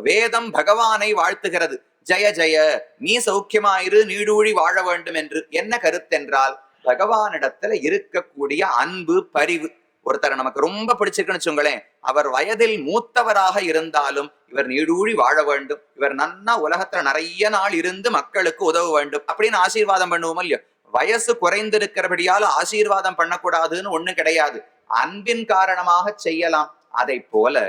வேதம் பகவானை வாழ்த்துகிறது. ஜெய ஜெய, நீ சௌக்கியமாயிரு, நீடூழி வாழ வேண்டும் என்று. என்ன கருத்தென்றால், பகவானிடத்துல இருக்கக்கூடிய அன்பு, பரிவு. ஒருத்தரை நமக்கு ரொம்ப பிடிச்சிருக்குன்னு வச்சுங்களேன், அவர் வயதில் மூத்தவராக இருந்தாலும் இவர் நீடூழி வாழ வேண்டும், இவர் நன்னா உலகத்துல நிறைய நாள் இருந்து மக்களுக்கு உதவ வேண்டும் அப்படின்னு ஆசீர்வாதம் பண்ணுவோம் இல்லையோ. வயசு குறைந்திருக்கிறபடியால ஆசீர்வாதம் பண்ணக்கூடாதுன்னு ஒண்ணு கிடையாது, அன்பின் காரணமாக செய்யலாம். அதை போல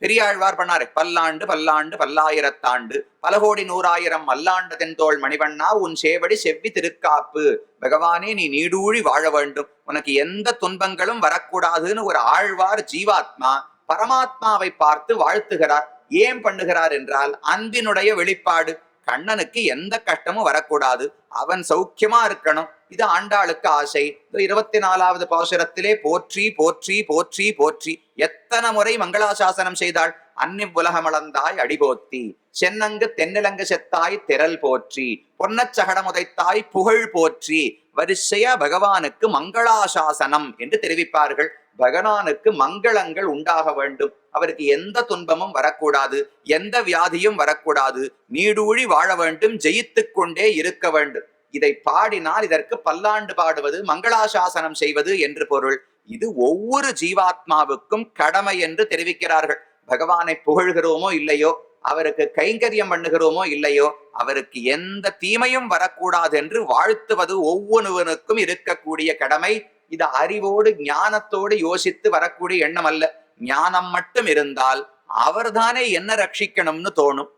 பெரியாழ்வார் பண்ணாரு, பல்லாண்டு பல்லாண்டு பல்லாயிரத்தாண்டு பல கோடி நூறாயிரம் மல்லாண்ட தென்தோள் மணிவண்ணா உன் சேவடி செவ்வி திருக்காப்பு. பகவானே, நீ நீடூழி வாழ வேண்டும், உனக்கு எந்த துன்பங்களும் வரக்கூடாதுன்னு ஒரு ஆழ்வார் ஜீவாத்மா பரமாத்மாவை பார்த்து வாழ்த்துகிறார். ஏன் பண்ணுகிறார் என்றால், அன்பினுடைய வெளிப்பாடு. கண்ணனுக்கு எந்த கஷ்டமும் வரக்கூடாது, அவன் சௌக்கியமா இருக்கணும், இது ஆண்டாளுக்கு ஆசை. 24வது பாசுரத்திலே போற்றி போற்றி போற்றி போற்றி எத்தனை முறை மங்களாசாசனம் செய்தாள். அன்னி உலகமளந்தாய் அடிபோத்தி, சென்னங்கு தென்னிலங்கு செத்தாய் திரள் போற்றி, பொன்னச்சகடமுதைத்தாய் புகழ் போற்றி. வரிசையா பகவானுக்கு மங்களாசாசனம் என்று தெரிவிப்பார்கள். பகவானுக்கு மங்களங்கள் உண்டாக வேண்டும், அவருக்கு எந்த துன்பமும் வரக்கூடாது, எந்த வியாதியும் வரக்கூடாது, நீடூழி வாழ வேண்டும், ஜெயித்து கொண்டே இருக்க வேண்டும். இதை பாடினால் இதற்கு பல்லாண்டு பாடுவது, மங்களாசாசனம் செய்வது என்று பொருள். இது ஒவ்வொரு ஜீவாத்மாவுக்கும் கடமை என்று தெரிவிக்கிறார்கள். பகவானை புகழ்கிறோமோ இல்லையோ, அவருக்கு கைங்கரியம் பண்ணுகிறோமோ இல்லையோ, அவருக்கு எந்த தீமையும் வரக்கூடாது என்று வாழ்த்துவது ஒவ்வொருவனுக்கும் இருக்கக்கூடிய கடமை. இது அறிவோடு ஞானத்தோடு யோசித்து வரக்கூடிய எண்ணம் அல்ல. ஞானம் மட்டும் இருந்தால் அவர்தானே என்ன ரட்சிக்கணும்னு தோணும்.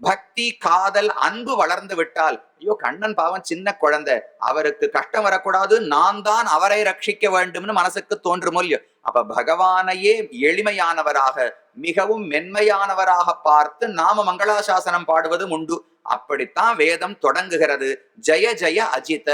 பக்தி, காதல், அன்பு வளர்ந்து விட்டால், ஐயோ கண்ணன் பாவம் சின்ன குழந்தை, அவருக்கு கஷ்டம் வரக்கூடாது, நான் தான் அவரை ரட்சிக்க வேண்டும்னு மனசுக்கு தோன்றுமோ இல்லையோ. அப்ப பகவானையே எளிமையானவராக, மிகவும் மென்மையானவராக பார்த்து நாம மங்களாசாசனம் பாடுவதும் உண்டு. அப்படித்தான் வேதம் தொடங்குகிறது. ஜெய ஜெய அஜித,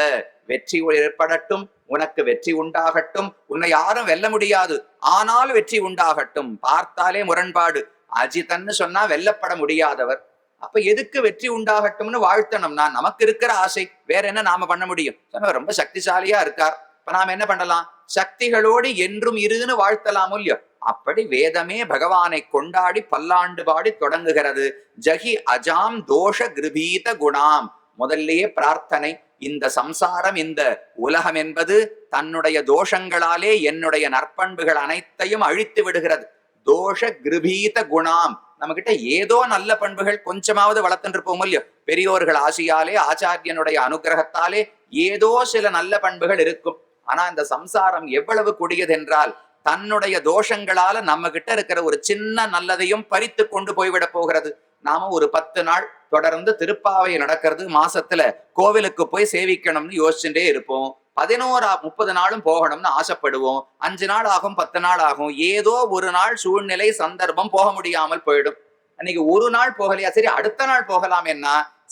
வெற்றி ஏற்படட்டும், உனக்கு வெற்றி உண்டாகட்டும், உன்னை யாரும் வெல்ல முடியாது, ஆனால் வெற்றி உண்டாகட்டும். பார்த்தாலே முரண்பாடு. அஜிதன்னு சொன்னா வெல்லப்பட முடியாதவர், அப்ப எதுக்கு வெற்றி உண்டாகட்டும்னு வாழ்த்தணும்னா, நமக்கு இருக்கிற ஆசை வேற என்ன நாம பண்ண முடியும்? ரொம்ப சக்திசாலியா இருக்கார், இப்ப நாம என்ன பண்ணலாம்? சக்திகளோடு என்றும் இருன்னு வாழ்த்தலாமோ இல்லையோ. அப்படி வேதமே பகவானை கொண்டாடி பல்லாண்டு பாடி தொடங்குகிறது. ஜகி அஜாம் தோஷ கிருபீத குணாம். முதல்லயே பிரார்த்தனை, இந்த சம்சாரம், இந்த உலகம் என்பது தன்னுடைய தோஷங்களாலே என்னுடைய நற்பண்புகள் அனைத்தையும் அழித்து விடுகிறது. தோஷ கிருபீத குணாம். நம்ம கிட்ட ஏதோ நல்ல பண்புகள் கொஞ்சமாவது வளர்த்துட்டு இருப்போம் இல்லையோ. பெரியோர்கள் ஆசையாலே, ஆச்சாரியனுடைய அனுகிரகத்தாலே ஏதோ சில நல்ல பண்புகள் இருக்கும். ஆனா இந்த சம்சாரம் எவ்வளவு கொடியது என்றால், தன்னுடைய தோஷங்களால நம்ம கிட்ட இருக்கிற ஒரு சின்ன நல்லதையும் பறித்து கொண்டு போய்விட போகிறது. நாம ஒரு 10 நாள் தொடர்ந்து திருப்பாவை நடக்கிறது, மாசத்துல கோவிலுக்கு போய் சேவிக்கணும்னு யோசிச்சுட்டே இருப்போம். 30 நாளும் போகணும்னு ஆசைப்படுவோம். 5 நாள் ஆகும், 10 நாள் ஆகும். ஏதோ ஒரு நாள் சூழ்நிலை, சந்தர்ப்பம் போக முடியாமல் போயிடும். அன்னைக்கு ஒரு நாள் போகலையா, சரி அடுத்த நாள் போகலாம். என்ன,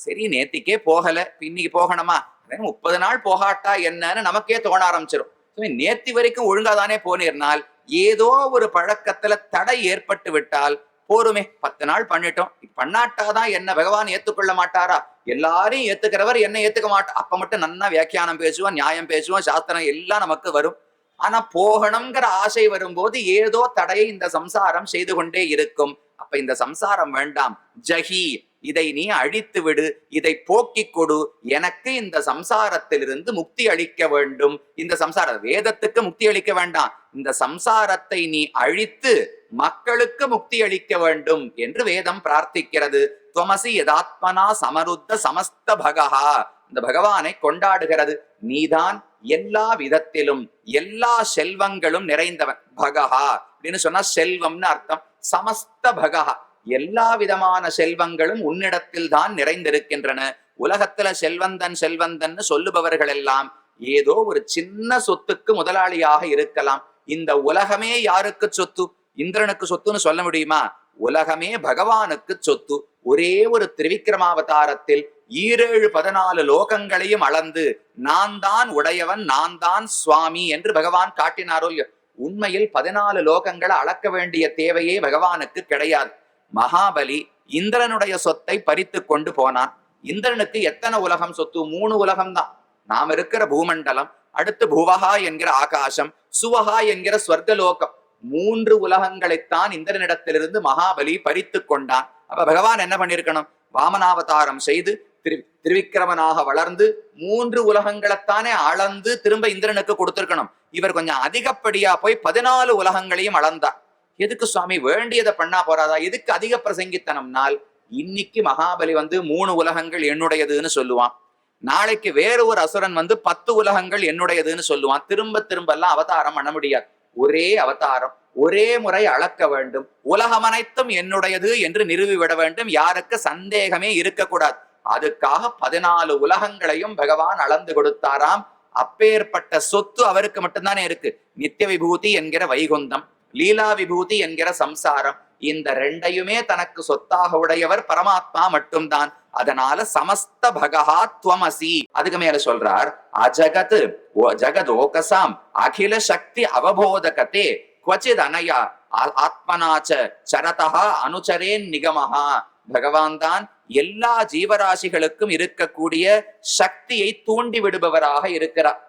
சரி நேத்திக்கே போகல, இன்னைக்கு போகணுமா, 30 நாள் போகாட்டா என்னன்னு நமக்கே தோண ஆரம்பிச்சிடும். நேத்தி வரைக்கும் ஒழுங்காதானே போனீர்னால், ஏதோ ஒரு பழக்கத்துல தடை ஏற்பட்டு விட்டால் போருமே, 10 நாள் பண்ணிட்டோம், பண்ணாட்டாதான் என்ன பகவான் ஏத்துக்கொள்ள மாட்டாரா? எல்லாரையும் ஏத்துக்கிறவர் என்ன ஏத்துக்க மாட்டா. அப்ப மட்டும் நன்னா வியாக்கியானம் பேசுவோம், நியாயம் பேசுவோம், சாஸ்திரம் எல்லாம் நமக்கு வரும். ஆனா போகணுங்கிற ஆசை வரும்போது ஏதோ தடையை இந்த சம்சாரம் செய்து கொண்டே இருக்கும். அப்ப இந்த சம்சாரம் வேண்டாம், ஜஹி, இதை நீ அழித்து விடு, இதை போக்கிக் கொடு, எனக்கு இந்த சம்சாரத்திலிருந்து முக்தி அளிக்க வேண்டும். இந்த சம்சார வேதத்துக்கு முக்தி அளிக்க வேண்டாம், இந்த சம்சாரத்தை நீ அழித்து மக்களுக்கு முக்தி அளிக்க வேண்டும் என்று வேதம் பிரார்த்திக்கிறது. துவமசி யதாத்மனா சமருத்த சமஸ்த பகஹா. இந்த பகவானை கொண்டாடுகிறது. நீதான் எல்லா விதத்திலும் எல்லா செல்வங்களும் நிறைந்தவன். பகஹா அப்படின்னு சொன்னா செல்வம்னு அர்த்தம். சமஸ்த பகஹா, எல்லா விதமான செல்வங்களும் உன்னிடத்தில் தான் நிறைந்திருக்கின்றன. உலகத்துல செல்வந்தன் செல்வந்தன்னு சொல்லுபவர்கள் எல்லாம் ஏதோ ஒரு சின்ன சொத்துக்கு முதலாளியாக இருக்கலாம். இந்த உலகமே யாருக்கு சொத்து? இந்திரனுக்கு சொத்துன்னு சொல்ல முடியுமா? உலகமே பகவானுக்கு சொத்து. ஒரே ஒரு திரிவிக்ரமாவதாரத்தில் 14 லோகங்களையும் அளந்து நான் தான் உடையவன், நான் தான் சுவாமி என்று பகவான் காட்டினாரோ. உண்மையில் 14 லோகங்களை அளக்க வேண்டிய தேவையே பகவானுக்கு கிடையாது. மகாபலி இந்திரனுடைய சொத்தை பறித்து கொண்டு போனான். இந்திரனுக்கு எத்தனை உலகம் சொத்து? 3 உலகம்தான். நாம் இருக்கிற பூமண்டலம், அடுத்து புவஹா என்கிற ஆகாசம், சுவஹா என்கிற ஸ்வர்கலோகம். 3 உலகங்களைத்தான் இந்திரனிடத்திலிருந்து மகாபலி பறித்து கொண்டான். அப்ப பகவான் என்ன பண்ணிருக்கணும்? வாமனாவதாரம் செய்து திருவிக்கிரமனாக வளர்ந்து 3 உலகங்களைத்தானே அளந்து திரும்ப இந்திரனுக்கு கொடுத்திருக்கணும். இவர் கொஞ்சம் அதிகப்படியா போய் 14 உலகங்களையும் அளந்தார். எதுக்கு சுவாமி? வேண்டியதை பண்ணா போறாதா? எதுக்கு அதிக பிரசங்கித்தனம்னால், இன்னைக்கு மகாபலி 3 உலகங்கள் என்னுடையதுன்னு சொல்லுவான். நாளைக்கு வேற ஒரு அசுரன் 10 உலகங்கள் என்னுடையதுன்னு சொல்லுவான். திரும்ப திரும்ப எல்லாம் அவதாரம் பண்ண முடியாது. ஒரே அவதாரம், ஒரே முறை அளக்க வேண்டும். உலகம் அனைத்தும் என்னுடையது என்று நிறுவி விட வேண்டும். யாருக்கு சந்தேகமே இருக்கக்கூடாது. அதுக்காக 14 உலகங்களையும் பகவான் அளந்து கொடுத்தாராம். அப்பேற்பட்ட சொத்து அவருக்கு மட்டும்தானே இருக்கு. நித்திய விபூதி என்கிற வைகுந்தம், லீலா விபூதி என்கிற சம்சாரம். இந்த 2யுமே தனக்கு சொத்தாக உடையவர் பரமாத்மா மட்டும்தான். அதனால சமஸ்த பகஹா த்வமசி. அதுக்கு மேல சொல்றார், அஜகத் ஜகதோகசாம் அகில சக்தி அவபோதகத்தே குவச்சித் அனயா ஆத்மனாச்ச சரதா அனுச்சரேன் நிகமஹா. பகவான் தான் எல்லா ஜீவராசிகளுக்கும் இருக்கக்கூடிய சக்தியை தூண்டி விடுபவராக இருக்கிறார்.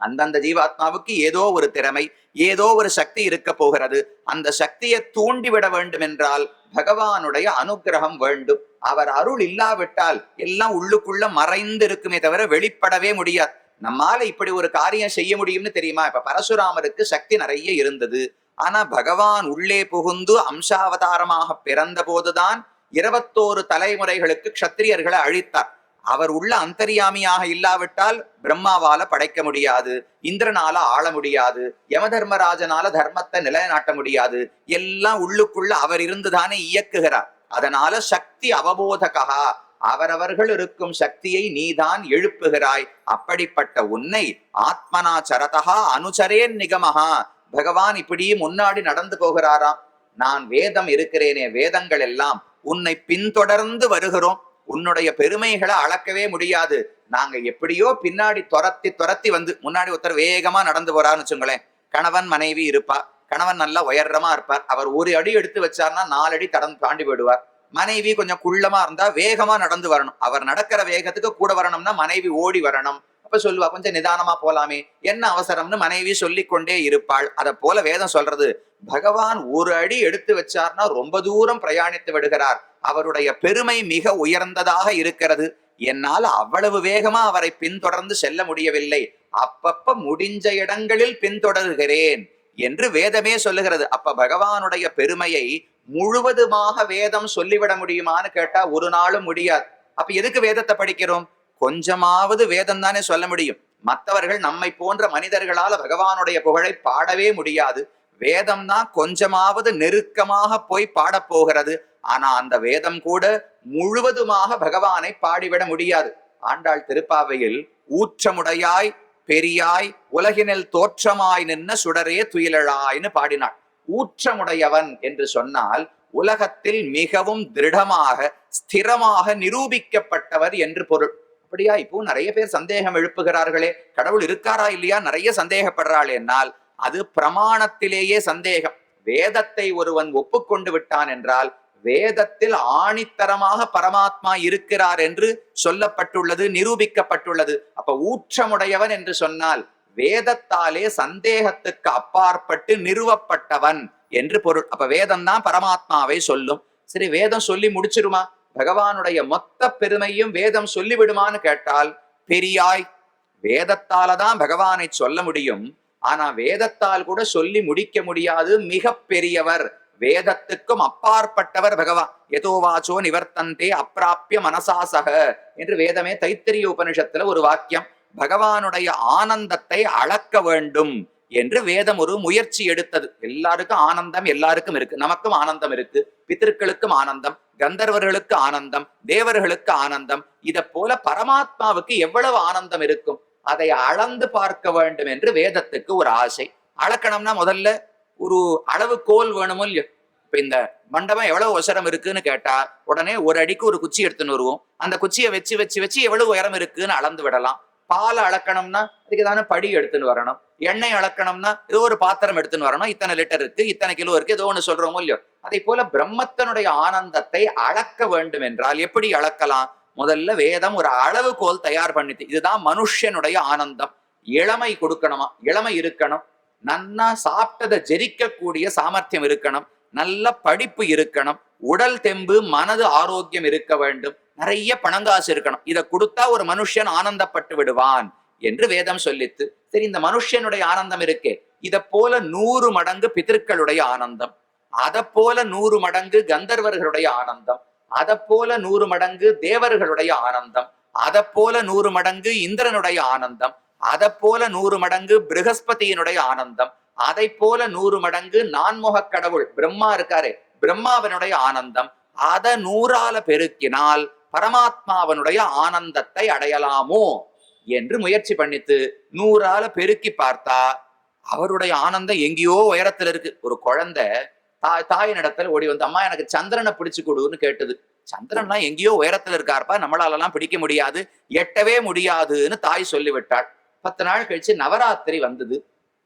அந்தந்த ஜீவாத்மாவுக்கு ஏதோ ஒரு திறமை, ஏதோ ஒரு சக்தி இருக்க போகிறது. அந்த சக்தியை தூண்டிவிட வேண்டும் என்றால் பகவானுடைய அனுகிரகம் வேண்டும். அவர் அருள் இல்லாவிட்டால் எல்லாம் உள்ளுக்குள்ள மறைந்து இருக்குமே தவிர வெளிப்படவே முடியாது. நம்மால இப்படி ஒரு காரியம் செய்ய முடியும்னு தெரியுமா? இப்ப பரசுராமருக்கு சக்தி நிறைய இருந்தது. ஆனா பகவான் உள்ளே புகுந்து அம்சாவதாரமாக பிறந்த போதுதான் 21 தலைமுறைகளுக்கு க்ஷத்திரியர்களை அழித்தார். அவர் உள்ள அந்தரியாமியாக இல்லாவிட்டால் பிரம்மாவால படைக்க முடியாது, இந்திரனால ஆள முடியாது, யமதர்மராஜனால தர்மத்தை நிலைநாட்ட முடியாது. எல்லாம் உள்ளுக்குள்ள அவர் இருந்துதானே இயக்குகிறார். அதனால சக்தி அவபோதகா, அவரவர்கள் இருக்கும் சக்தியை நீதான் எழுப்புகிறாய். அப்படிப்பட்ட உன்னை ஆத்மனா சரதா அனுச்சரேன் நிகமஹா. பகவான் இப்படி முன்னாடி நடந்து போகிறாராம். நான் வேதம் இருக்கிறேனே, வேதங்கள் எல்லாம் உன்னை பின்தொடர்ந்து வருகிறோம். உன்னுடைய பெருமைகளை அளக்கவே முடியாது. நாங்க எப்படியோ பின்னாடி துரத்தி முன்னாடி ஒருத்தர் வேகமா நடந்து போறான்னு வச்சுங்களேன். கணவன் மனைவி இருப்பா. கணவன் நல்லா உயர்றமா இருப்பார். அவர் 1 அடி எடுத்து வச்சார்னா 4 அடி தாண்டி போயிடுவார். மனைவி கொஞ்சம் குள்ளமா இருந்தா வேகமா நடந்து வரணும். அவர் நடக்கிற வேகத்துக்கு கூட வரணும்னா மனைவி ஓடி வரணும். அப்ப சொல்லுவா, கொஞ்சம் நிதானமா போலாமே, என்ன அவசரம்னு மனைவி சொல்லிக் கொண்டே இருப்பாள். அதை போல வேதம் சொல்றது, பகவான் 1 அடி எடுத்து வச்சார்னா ரொம்ப தூரம் பிரயாணித்து விடுகிறார். அவருடைய பெருமை மிக உயர்ந்ததாக இருக்கிறது. என்னால் அவ்வளவு வேகமா அவரை பின்தொடர்ந்து செல்ல முடியவில்லை. அப்பப்ப முடிஞ்ச இடங்களில் பின்தொடர்கிறேன் என்று வேதமே சொல்லுகிறது. அப்ப பகவானுடைய பெருமையை முழுவதுமாக வேதம் சொல்லிவிட முடியுமான்னு கேட்டா ஒரு நாளும் முடியாது. அப்ப எதுக்கு வேதத்தை படிக்கிறோம்? கொஞ்சமாவது வேதம் தானே சொல்ல முடியும். மற்றவர்கள் நம்மை போன்ற மனிதர்களால பகவானுடைய புகழை பாடவே முடியாது. வேதம் தான் கொஞ்சமாவது நெருக்கமாக போய் பாடப்போகிறது. ஆனா அந்த வேதம் கூட முழுவதுமாக பகவானை பாடிவிட முடியாது. ஆண்டாள் திருப்பாவையில் ஊற்றமுடையாய் பெரியாய் உலகினில் தோற்றமாய் நின்ன சுடரே துயிலழாய்னு பாடினாள். ஊற்றமுடையவன் என்று சொன்னால் உலகத்தில் மிகவும் திருடமாக ஸ்திரமாக நிரூபிக்கப்பட்டவர் என்று பொருள். அப்படியா? இப்போ நிறைய பேர் சந்தேகம் எழுப்புகிறார்களே, கடவுள் இருக்காரா இல்லையா நிறைய சந்தேகப்படுறாள் என்னால் அது பிரமாணத்திலேயே சந்தேகம். வேதத்தை ஒருவன் ஒப்புக்கொண்டு விட்டான் என்றால் வேதத்தில் ஆணித்தரமாக பரமாத்மா இருக்கிறார் என்று சொல்லப்பட்டுள்ளது, நிரூபிக்கப்பட்டுள்ளது. அப்ப ஊற்றமுடையவன் என்று சொன்னால் வேதத்தாலே சந்தேகத்துக்கு அப்பாற்பட்டு நிறுவப்பட்டவன் என்று பொருள். அப்ப வேதம் தான் பரமாத்மாவை சொல்லும். சரி, வேதம் சொல்லி முடிச்சிருமா? பகவானுடைய மொத்த பெருமையும் வேதம் சொல்லிவிடுமான்னு கேட்டால், பெரியாய், வேதத்தாலதான் பகவானை சொல்ல முடியும். ஆனா வேதத்தால் கூட சொல்லி முடிக்க முடியாது. மிக பெரியவர், வேதத்துக்கும் அப்பாற்பட்டவர் பகவான். எதோவாச்சோ நிவர்த்தந்தே அப்பிராப்பிய மனசாசக என்று வேதமே தைத்திரிய உபனிஷத்துல ஒரு வாக்கியம். பகவானுடைய ஆனந்தத்தை அளக்க வேண்டும் என்று வேதம் ஒரு முயற்சி எடுத்தது. எல்லாருக்கும் ஆனந்தம் எல்லாருக்கும் இருக்கு. நமக்கும் ஆனந்தம் இருக்கு, பித்திருக்களுக்கும் ஆனந்தம், கந்தர்வர்களுக்கு ஆனந்தம், தேவர்களுக்கு ஆனந்தம். இத போல பரமாத்மாவுக்கு எவ்வளவு ஆனந்தம் இருக்கும், அதை அளந்து பார்க்க வேண்டும் என்று வேதத்துக்கு ஒரு ஆசை. அளக்கணும்னா முதல்ல ஒரு அளவுகோல் வேணுமோ இல்லையோ? இப்ப இந்த மண்டபம் எவ்வளவு உசரம் இருக்குன்னு கேட்டா உடனே 1 அடிக்கு ஒரு குச்சி எடுத்துன்னு வருவோம். அந்த குச்சியை வச்சு வச்சு வச்சு எவ்வளவு உயரம் இருக்குன்னு அளந்து விடலாம். பால் அளக்கணும்னா அதுக்கு தானே படி எடுத்துன்னு வரணும். எண்ணெய் அளக்கணும்னா ஏதோ ஒரு பாத்திரம் எடுத்துன்னு வரணும். இத்தனை லிட்டர் இருக்கு, இத்தனை கிலோ இருக்கு, ஏதோ ஒண்ணு சொல்றோமோ இல்லையோ? அதே போல பிரம்மத்தினுடைய ஆனந்தத்தை அளக்க வேண்டும் என்றால் எப்படி அளக்கலாம்? முதல்ல வேதம் ஒரு அளவுகோல் தயார் பண்ணிட்டு, இதுதான் மனுஷனுடைய ஆனந்தம். இளமை கொடுக்கணுமா? இளமை இருக்கணும். நன்னா சாப்பிட்டதை ஜெரிக்கக்கூடிய சாமர்த்தியம் இருக்கணும். நல்ல படிப்பு இருக்கணும். உடல் தெம்பு, மனது ஆரோக்கியம் இருக்க வேண்டும், நிறைய பணங்காசு இருக்கணும். இதை கொடுத்தா ஒரு மனுஷன் ஆனந்தப்பட்டு விடுவான் என்று வேதம் சொல்லித்து. சரி, இந்த மனுஷனுடைய ஆனந்தம் இருக்கே, இத போல 100 மடங்கு பிதர்களுடைய ஆனந்தம், அத போல 100 மடங்கு கந்தர்வர்களுடைய ஆனந்தம், அத போல 100 மடங்கு தேவர்களுடைய ஆனந்தம், அத போல 100 மடங்கு இந்திரனுடைய ஆனந்தம், அத போல 100 மடங்கு பிருகஸ்பதியினுடைய ஆனந்தம், அதை போல 100 மடங்கு நான்முக கடவுள் பிரம்மா இருக்காரு, பிரம்மாவனுடைய ஆனந்தம், அத 100ஆல பெருக்கினால் பரமாத்மாவனுடைய ஆனந்தத்தை அடையலாமோ என்று முயற்சி பண்ணித்து 100ஆல பெருக்கி பார்த்தா அவருடைய ஆனந்தம் எங்கேயோ உயரத்துல இருக்கு. ஒரு குழந்தை தாயின் இடத்துல ஓடி வந்து, அம்மா எனக்கு சந்திரனை பிடிச்சு கொடுன்னு கேட்டது. சந்திரன்லாம் எங்கேயோ உயரத்துல இருக்காருப்பா, நம்மளால எல்லாம் பிடிக்க முடியாது, எட்டவே முடியாதுன்னு தாய் சொல்லிவிட்டாள். 10 நாள் கழிச்சு நவராத்திரி வந்தது.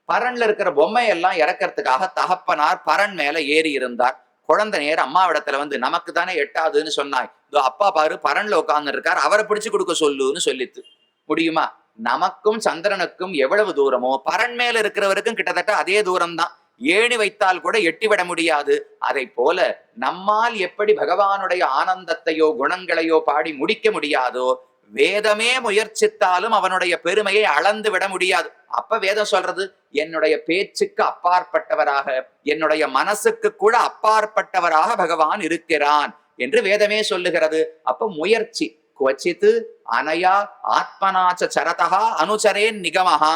பரன்ல இருக்கிற பொம்மையெல்லாம் இறக்கிறதுக்காக தகப்பனார் பரன் மேல ஏறி இருந்தார். குழந்தை நேரம் அம்மாவிடத்துல வந்து, நமக்கு தானே எட்டாதுன்னு சொன்னாய், இதோ அப்பா பாரு பரன்ல உட்கார்ந்து இருக்கார், அவரை பிடிச்சு கொடுக்க சொல்லுன்னு சொல்லித்து. முடியுமா? நமக்கும் சந்திரனுக்கும் எவ்வளவு தூரமோ பரன் மேல இருக்கிறவருக்கும் கிட்டத்தட்ட அதே தூரம்தான். ஏணி வைத்தால் கூட எட்டிவிட முடியாது. அதை போல நம்மால் எப்படி பகவானுடைய ஆனந்தத்தையோ குணங்களையோ பாடி முடிக்க முடியாதோ, வேதமே முயற்சித்தாலும் அவனுடைய பெருமையை அளந்து விட முடியாது. அப்ப வேதம் சொல்றது, என்னுடைய பேச்சுக்கு அப்பாற்பட்டவராக, என்னுடைய மனசுக்கு கூட அப்பாற்பட்டவராக பகவான் இருக்கிறான் என்று வேதமே சொல்லுகிறது. அப்ப முயற்சி குவச்சித்து அனயா ஆத்மனாச்ச சரதா அனுச்சரேன் நிகமஹா.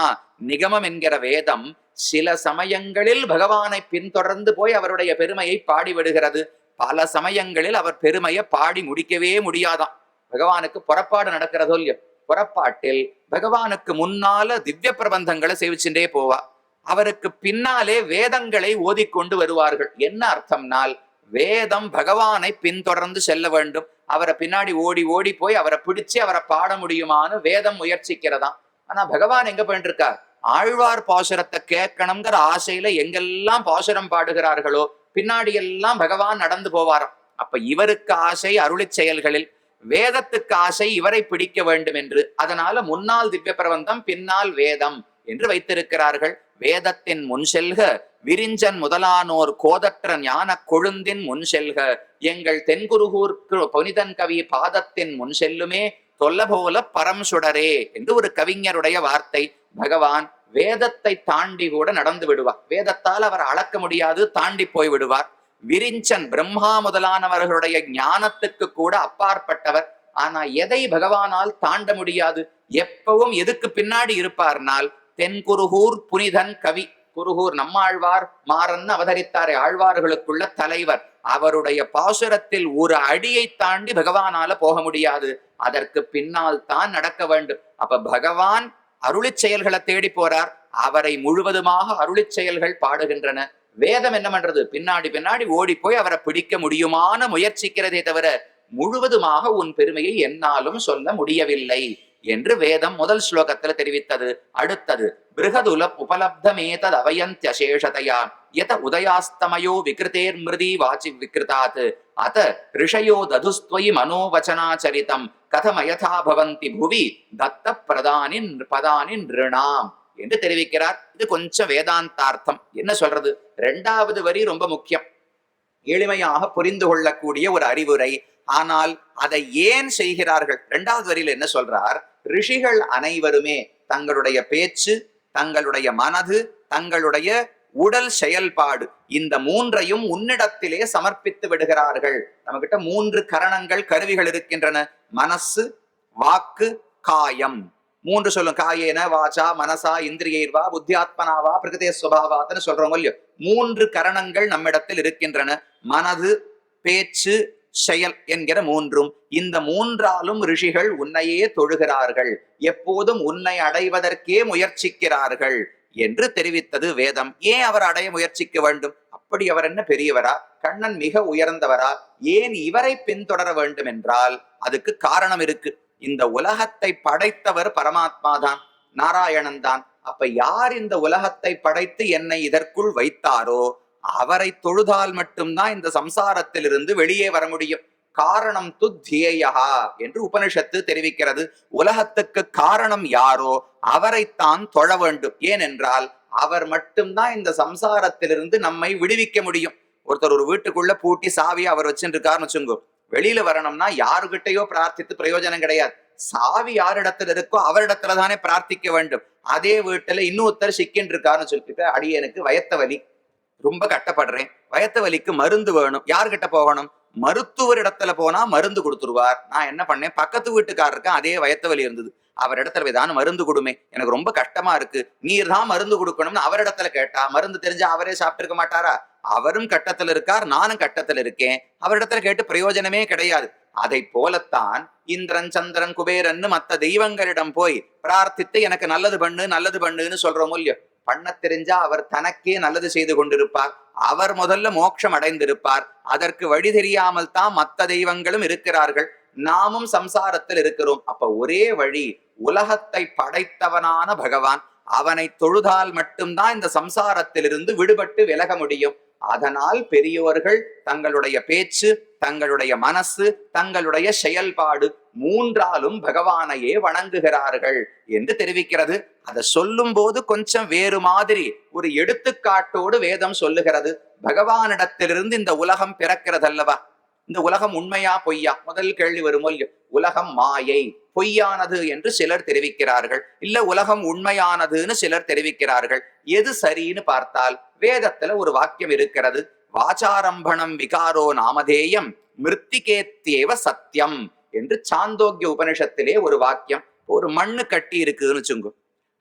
நிகமம் என்கிற வேதம் சில சமயங்களில் பகவானை பின்தொடர்ந்து போய் அவருடைய பெருமையை பாடிவிடுகிறது. பல சமயங்களில் அவர் பெருமையை பாடி முடிக்கவே முடியாதாம். பகவானுக்கு புறப்பாடு நடக்கிறதோ இல்லையோ, புறப்பாட்டில் பகவானுக்கு முன்னால திவ்ய பிரபந்தங்களை சேவிச்சுட்டே போவா, அவருக்கு பின்னாலே வேதங்களை ஓதிக்கொண்டு வருவார்கள். என்ன அர்த்தம்னால், வேதம் பகவானை பின்தொடர்ந்து செல்ல வேண்டும். அவரை பின்னாடி ஓடி ஓடி போய் அவரை பிடிச்சு அவரை பாட முடியுமான்னு வேதம் முயற்சிக்கிறதாம். ஆனா பகவான் எங்க போயிட்டு இருக்கார்? ஆழ்வார் பாசுரத்தை கேட்கணுங்கிற ஆசையில எங்கெல்லாம் பாசுரம் பாடுகிறார்களோ பின்னாடி எல்லாம் பகவான் நடந்து போவாராம். அப்ப இவருக்கு ஆசை அருளி செயல்களில், வேதத்துக்கு ஆசை இவரை பிடிக்க வேண்டும் என்று. அதனால முன்னால் திவ்ய பிரபந்தம், பின்னால் வேதம் என்று வைத்திருக்கிறார்கள். வேதத்தின் முன் செல்க விரிஞ்சன் முதலானோர் கோதற்ற ஞான கொழுந்தின் முன் செல்க, எங்கள் தென்குருகூர் புனிதன் கவி பாதத்தின் முன் செல்லுமே தொல்ல போல பரம் சுடரே என்று ஒரு கவிஞருடைய வார்த்தை. பகவான் வேதத்தை தாண்டி கூட நடந்து விடுவார். வேதத்தால் அவர் அளக்க முடியாது, தாண்டி போய் விடுவார். விரிஞ்சன் பிரம்மா முதலானவர்களுடைய ஞானத்துக்கு கூட அப்பாற்பட்டவர். ஆனா எதை பகவானால் தாண்ட முடியாது? எப்பவும் எதுக்கு பின்னாடி இருப்பார்னால், தென்குருகூர் புனிதன் கவி. குருகூர் நம்மாழ்வார் மாறன் அவதரித்தாரே, ஆழ்வார்களுக்குள்ள தலைவர். அவருடைய பாசுரத்தில் ஒரு அடியை தாண்டி பகவானால போக முடியாது. அதற்கு பின்னால் தான் நடக்க வேண்டும். அப்ப பகவான் அருளி செயல்களை தேடி போறார். அவரை முழுவதுமாக அருளி செயல்கள் பாடுகின்றன. வேதம் என்ன பண்றது? பின்னாடி பின்னாடி ஓடி போய் அவரை பிடிக்க முடியுமான முயற்சிக்கிறதே தவிர முழுவதுமாக உன் பெருமையை என்னாலும் சொல்ல முடியவில்லை என்று வேதம் முதல் ஸ்லோகத்துல தெரிவித்தது. அடுத்தது, பிருகதுல உபலப்தமேதத் அவயந்த்யசேஷதயா யத உதயாஸ்தமயோ விக்ருதேர் மிருதி வாசி விக்ருதாத் அத ரிஷயோ ததுஸ்த்வயி மனோவச்சனாச்சரிதம் கதமயதா பவந்தி புவி தத்த பிரதானின் பதானி நிருணாம் என்று தெரிவிக்கிறார். இது கொஞ்சம் வேதாந்தார்த்தம். என்ன சொல்றது? 2வது வரி ரொம்ப முக்கியம், எளிமையாக புரிந்து கொள்ளக்கூடிய ஒரு அறிவுரை. ஆனால் அதை ஏன் செய்கிறார்கள்? 2வது வரியில் என்ன சொல்றார்? ரிஷிகள் அனைவருமே தங்களுடைய பேச்சு, தங்களுடைய மனது, தங்களுடைய உடல் செயல்பாடு, இந்த 3ஐயும் உன்னிடத்திலே சமர்ப்பித்து விடுகிறார்கள். நம்ம கிட்ட 3 கரணங்கள், கருவிகள் இருக்கின்றன. மனசு, வாக்கு, காயம். 3 சொல்லும். காயேன வாச்சா மனசா இந்திரியைர்வா புத்தியாத்மனாவா பிரகிருதே ஸ்வபாவாத்னு சொல்றோம் இல்லையோ. 3 கரணங்கள் நம்மிடத்தில் இருக்கின்றன. மனது, பேச்சு, செயல் என்கிற 3ம். இந்த 3ஆலும் ரிஷிகள் உன்னையே தொழுகிறார்கள், எப்போதும் உன்னை அடைவதற்கே முயற்சிக்கிறார்கள் என்று தெரிவித்தது வேதம். ஏன் அவர் அடைய முயற்சிக்க வேண்டும்? அப்படி அவர் என்ன பெரியவரா? கண்ணன் மிக உயர்ந்தவரா? ஏன் இவரை பின்தொடர வேண்டும் என்றால் அதுக்கு காரணம் இருக்கு. இந்த உலகத்தை படைத்தவர் பரமாத்மா தான், நாராயணன் தான். அப்ப யார் இந்த உலகத்தை படைத்து என்னை இதற்குள் வைத்தாரோ அவரை தொழுதால் மட்டும்தான் இந்த சம்சாரத்திலிருந்து வெளியே வர முடியும். காரணம் துத்தியேயா என்று உபனிஷத்து தெரிவிக்கிறது. உலகத்துக்கு காரணம் யாரோ அவரைத்தான் தொழ வேண்டும். ஏனென்றால் அவர் மட்டும்தான் இந்த சம்சாரத்திலிருந்து நம்மை விடுவிக்க முடியும். ஒருத்தர் ஒரு வீட்டுக்குள்ள பூட்டி சாவி அவர் வச்சுட்டு இருக்காருன்னு வச்சுங்கோ, வெளியில வரணும்னா யாருகிட்டயோ பிரார்த்தித்து பிரயோஜனம் கிடையாது. சாவி யாரிடத்துல இருக்கோ அவரிடத்துல தானே பிரார்த்திக்க வேண்டும். அதே வீட்டுல இன்னொருத்தர் சிக்கின்னு இருக்காருன்னு சொல்லிட்டு, அடியனுக்கு வயத்த வலி, ரொம்ப கட்டப்படுறேன், வயத்த வலிக்கு மருந்து வேணும், யார்கிட்ட போகணும்? மருத்துவர் இடத்துல போனா மருந்து கொடுத்துருவார். நான் என்ன பண்ணேன், பக்கத்து வீட்டுக்காரருக்கு அதே வயத்த வலி இருந்தது, அவர் இடத்துல போய் மருந்து கொடுமே, எனக்கு ரொம்ப கஷ்டமா இருக்கு, நீர் தான் மருந்து கொடுக்கணும்னு அவரிடத்துல கேட்டா, மருந்து தெரிஞ்சா அவரே சாப்பிட்டு இருக்க மாட்டாரா? அவரும் கட்டத்துல இருக்கார், நானும் கட்டத்துல இருக்கேன், அவரிடத்துல கேட்டு பிரயோஜனமே கிடையாது. அதை போலத்தான் இந்திரன் சந்திரன் குபேரன் மத்த தெய்வங்களிடம் போய் பிரார்த்தித்து எனக்கு நல்லது பண்ணு நல்லது பண்ணுன்னு சொல்றோம் இல்லையோ, பண்ண தெரிஞ்சா அவர் தனக்கே நல்லது செய்து கொண்டிருப்பார், அவர் முதல்ல மோட்சம் அடைந்திருப்பார். அதற்கு வழி தெரியாமல் தான் மத்த தெய்வங்களும் இருக்கிறார்கள், நாமும் சம்சாரத்தில் இருக்கிறோம். அப்ப ஒரே வழி, உலகத்தை படைத்தவனான பகவான், அவனை தொழுதால் மட்டும்தான் இந்த சம்சாரத்திலிருந்து விடுபட்டு விலக முடியும். அதனால் பெரியோர்கள் தங்களுடைய பேச்சு, தங்களுடைய மனசு, தங்களுடைய செயல்பாடு மூன்றாலும் பகவானையே வணங்குகிறார்கள் என்று தெரிவிக்கிறது. அதை சொல்லும் போது கொஞ்சம் வேறு மாதிரி ஒரு எடுத்துக்காட்டோடு வேதம் சொல்லுகிறது. பகவானிடத்திலிருந்து இந்த உலகம் பிறக்கிறதல்லவா, இந்த உலகம் உண்மையா பொய்யா? முதல் கேள்வி வரும். உலகம் மாயை, பொய்யானது என்று சிலர் தெரிவிக்கிறார்கள், இல்ல உலகம் உண்மையானதுன்னு சிலர் தெரிவிக்கிறார்கள். எது சரின்னு பார்த்தால் வேதத்துல ஒரு வாக்கியம் இருக்கிறது, வாசாரம்பணம் விகாரோ நாமதேயம் மிருத்திகேத்யேவ சத்தியம் என்று சாந்தோக்கிய உபனிஷத்திலே ஒரு வாக்கியம். ஒரு மண்ணு கட்டி இருக்குன்னு வச்சுங்க,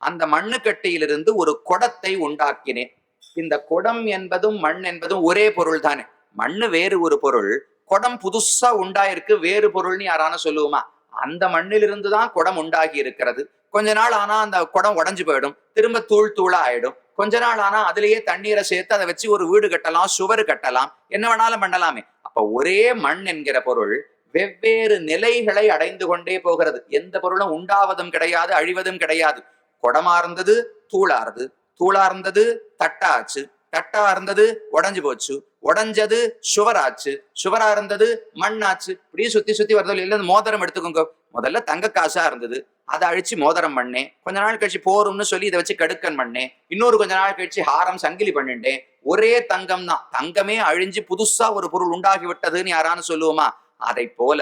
அந்த மண்ணு கட்டியிலிருந்து ஒரு குடத்தை உண்டாக்கினேன். இந்த குடம் என்பதும் மண் என்பதும் ஒரே பொருள் தானே, மண்ணு வேறு ஒரு பொருள், குடம் புதுசா உண்டாயிருக்கு வேறு பொருள்னு யாரான சொல்லுவோமா? அந்த மண்ணிலிருந்து தான் குடம் உண்டாகி இருக்கிறது. கொஞ்ச நாள் ஆனா அந்த குடம் உடஞ்சு போயிடும், திரும்ப தூள் தூளா ஆயிடும். கொஞ்ச நாள் ஆனா அதுலயே தண்ணீரை சேர்த்து அதை வச்சு ஒரு வீடு கட்டலாம், சுவர் கட்டலாம், என்ன வேணாலும் பண்ணலாமே. அப்ப ஒரே மண் என்கிற பொருள் வெவ்வேறு நிலைகளை அடைந்து கொண்டே போகிறது. எந்த பொருளும் உண்டாவதும் கிடையாது, அழிவதும் கிடையாது. குடமா இருந்தது தூளாருது, தூளா இருந்தது தட்டாச்சு, தட்டா இருந்தது உடஞ்சு போச்சு, உடஞ்சது சுவராச்சு, சுவரா இருந்தது மண்ணாச்சு. இப்படியே சுத்தி சுத்தி வரது இல்லை. மோதிரம் எடுத்துக்கோங்க, முதல்ல தங்க காசா இருந்தது, அதை அழிச்சு மோதிரம் பண்ணேன், கொஞ்ச நாள் கழிச்சு போரும்னு சொல்லி இதை வச்சு கடுக்கன் பண்ணேன், இன்னொரு கொஞ்ச நாள் கழிச்சு ஹாரம் சங்கிலி பண்ணிட்டேன். ஒரே தங்கம் தான், தங்கமே அழிஞ்சு புதுசா ஒரு பொருள் உண்டாகி விட்டதுன்னு யாரானு சொல்லுவோமா? அதை போல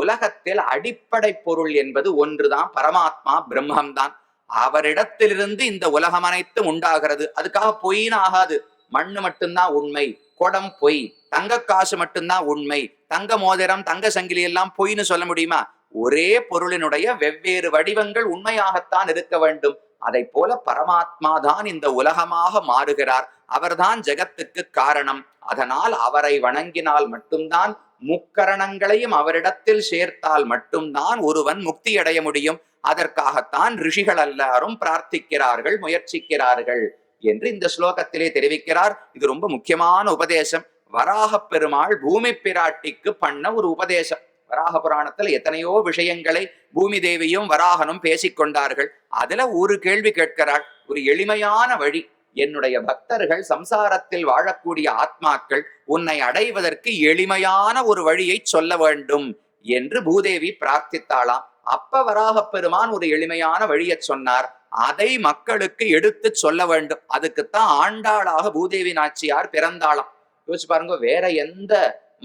உலகத்தில் அடிப்படை பொருள் என்பது ஒன்றுதான், பரமாத்மா பிரம்மம்தான். அவரிடத்திலிருந்து இந்த உலகம் அனைத்தும் உண்டாகிறது. அதுக்காக பொய்ன்னு ஆகாது. மண்ணு மட்டும்தான் உண்மை, குடம் பொய், தங்க காசு மட்டும்தான் உண்மை, தங்க மோதிரம் தங்க சங்கிலி எல்லாம் பொய்ன்னு சொல்ல முடியுமா? ஒரே பொருளினுடைய வெவ்வேறு வடிவங்கள் உண்மையாகத்தான் இருக்க வேண்டும். அதை போல பரமாத்மா தான் இந்த உலகமாக மாறுகிறார், அவர்தான் ஜெகத்துக்கு காரணம். அதனால் அவரை வணங்கினால் மட்டும்தான், முக்கரணங்களையும் அவரிடத்தில் சேர்த்தால் மட்டும்தான் ஒருவன் முக்தி அடைய முடியும். அதற்காகத்தான் ரிஷிகள் எல்லாரும் பிரார்த்திக்கிறார்கள், முயற்சிக்கிறார்கள் என்று இந்த ஸ்லோகத்திலே தெரிவிக்கிறார். இது ரொம்ப முக்கியமான உபதேசம். வராக பெருமாள் பூமி பிராட்டிக்கு பண்ண ஒரு உபதேசம். வராக புராணத்துல எத்தனையோ விஷயங்களை பூமி தேவியும் வராகனும் பேசிக்கொண்டார்கள். அதுல ஒரு கேள்வி கேட்கிறாள், ஒரு எளிமையான வழி, என்னுடைய பக்தர்கள் சம்சாரத்தில் வாழக்கூடிய ஆத்மாக்கள் உன்னை அடைவதற்கு எளிமையான ஒரு வழியை சொல்ல வேண்டும் என்று பூதேவி பிரார்த்தித்தாளாம். அப்ப வராக பெருமான் ஒரு எளிமையான வழியை சொன்னார், அதை மக்களுக்கு எடுத்து சொல்ல வேண்டும். அதுக்குத்தான் ஆண்டாளாக பூதேவி நாச்சியார் பிறந்தாளாம். யோசிச்சு பாருங்க, வேற எந்த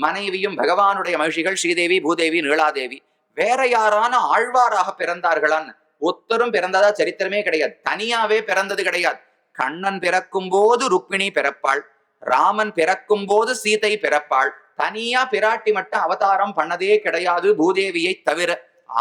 மனைவியும் பகவானுடைய மகிழ்ச்சிகள் ஸ்ரீதேவி, பூதேவி, நீலாதேவி, வேற யாரான ஆழ்வாராக பிறந்தார்களான்னு ஒத்தரும் பிறந்ததா சரித்திரமே கிடையாது. தனியாவே பிறந்தது கிடையாது. கண்ணன் பிறக்கும் போது ருக்மிணி பிறப்பாள், ராமன் பிறக்கும் போது சீதை பிறப்பாள். தனியா பிராட்டி மட்டும் அவதாரம் பண்ணதே கிடையாது பூதேவியை தவிர.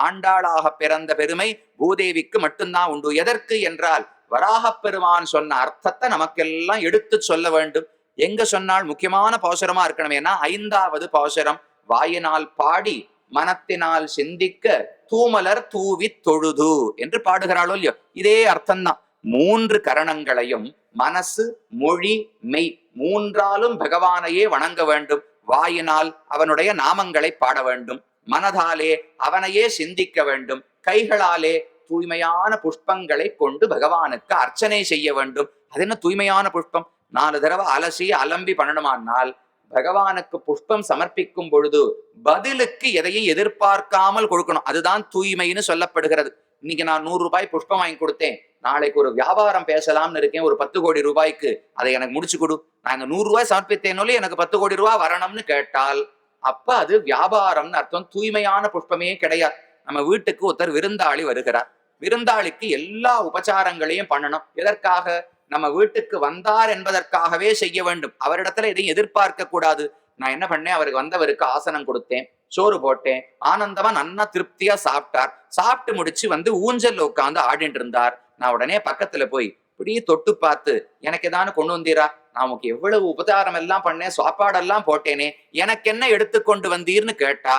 ஆண்டாளாக பிறந்த பெருமை பூதேவிக்கு மட்டும்தான் உண்டு. எதற்கு என்றால், வராகப் பெருமான் சொன்ன அர்த்தத்தை நமக்கெல்லாம் எடுத்து சொல்ல வேண்டும். எங்க சொன்னால் முக்கியமான பாசுரமா இருக்கணும். ஏன்னா 5வது பாசுரம், வாயினால் பாடி மனத்தினால் சிந்திக்க தூமலர் தூவி தொழுது என்று பாடுகிறாளோ இல்லையோ, இதே அர்த்தம்தான். 3 கரணங்களையும், மனசு, மொழி, மெய் மூன்றாலும் பகவானையே வணங்க வேண்டும். வாயினால் அவனுடைய நாமங்களை பாட வேண்டும், மனதாலே அவனையே சிந்திக்க வேண்டும், கைகளாலே தூய்மையான புஷ்பங்களை கொண்டு பகவானுக்கு அர்ச்சனை செய்ய வேண்டும். அது என்ன தூய்மையான புஷ்பம்? 4 தடவை அலசி அலம்பி பண்ணணுமானால், பகவானுக்கு புஷ்பம் சமர்ப்பிக்கும் பொழுது பதிலுக்கு எதையும் எதிர்பார்க்காமல் கொடுக்கணும். அதுதான் தூய்மைன்னு சொல்லப்படுகிறது. இன்னைக்கு நான் 100 ரூபாய் புஷ்பம் வாங்கி கொடுத்தேன், நாளைக்கு ஒரு வியாபாரம் பேசலாம்னு இருக்கேன் ஒரு 10 கோடி ரூபாய்க்கு, அதை எனக்கு முடிச்சு கொடு, நான் இந்த 100 ரூபாய் சமர்ப்பித்தேனோலே எனக்கு 10 கோடி ரூபாய் வரணும்னு கேட்டால் அப்ப அது வியாபாரம்னு அர்த்தம். தூய்மையான புஷ்பமே கிடையாது. நம்ம வீட்டுக்கு ஒருத்தர் விருந்தாளி வருகிறார், விருந்தாளிக்கு எல்லா உபச்சாரங்களையும் பண்ணணும். எதற்காக? நம்ம வீட்டுக்கு வந்தார் என்பதற்காகவே செய்ய வேண்டும். அவரிடத்துல எதையும் எதிர்பார்க்க கூடாது. நான் என்ன பண்ணேன், அவருக்கு வந்தவருக்கு ஆசனம் கொடுத்தேன், சோறு போட்டேன், ஆனந்தமா நன்னா திருப்தியா சாப்பிட்டார். சாப்பிட்டு முடிச்சு வந்து ஊஞ்சல்ல உட்கார்ந்து ஆடிட்டு இருந்தார். நான் உடனே பக்கத்துல போய் இப்படியே தொட்டு பார்த்து, எனக்கு ஏதானு கொண்டு வந்தீரா, நான் உனக்கு எவ்வளவு உபச்சாரம் எல்லாம் பண்ணேன், சாப்பாடெல்லாம் போட்டேனே, எனக்கு என்ன எடுத்துக்கொண்டு வந்தீர்னு கேட்டா,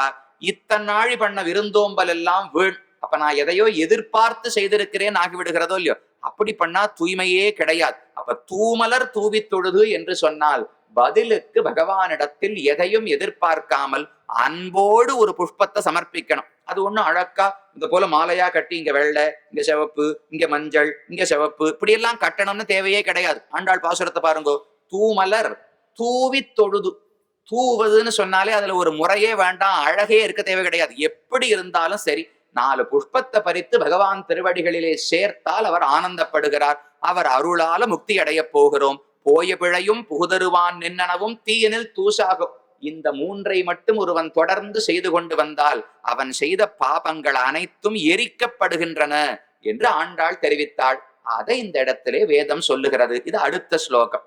இத்தனை நாழி பண்ண விருந்தோம்பல் எல்லாம் வீண், அப்ப நான் எதையோ எதிர்பார்த்து செய்திருக்கிறேன் ஆகிவிடுகிறதோ இல்லையோ. அப்படி பண்ணா தூய்மையே கிடையாது. அப்ப தூமலர் தூவி தொழுது என்று சொன்னால் பதிலுக்கு பகவானிடத்தில் எதையும் எதிர்பார்க்காமல் அன்போடு ஒரு புஷ்பத்தை சமர்ப்பிக்கணும். அது ஒண்ணும் அழகா இந்த போல மாலையா கட்டி இங்க வெள்ளை, இங்க சிவப்பு, இங்க மஞ்சள், இங்க சிவப்பு, இப்படி எல்லாம் கட்டணும்னு தேவையே கிடையாது. ஆண்டாள் பாசுரத்தை பாருங்க, தூமலர் தூவி தொழுது. தூவதுன்னு சொன்னாலே அதுல ஒரு முறையே வேண்டாம், அழகே இருக்க தேவை கிடையாது. எப்படி இருந்தாலும் சரி, 4 புஷ்பத்தை பறித்து பகவான் திருவடிகளிலே சேர்த்தால் அவர் ஆனந்தப்படுகிறார். அவர் அருளால முக்தி அடைய போகிறோம். போய பிழையும் புகுதருவான் நின்னனவும் தீயனில் தூசாகும். இந்த 3ஐ மட்டும் ஒருவன் தொடர்ந்து செய்து கொண்டு வந்தால் அவன் செய்த பாபங்கள் அனைத்தும் எரிக்கப்படுகின்றன என்று ஆண்டாள் தெரிவித்தாள். அதை இந்த இடத்திலே வேதம் சொல்லுகிறது. இது அடுத்த ஸ்லோகம்.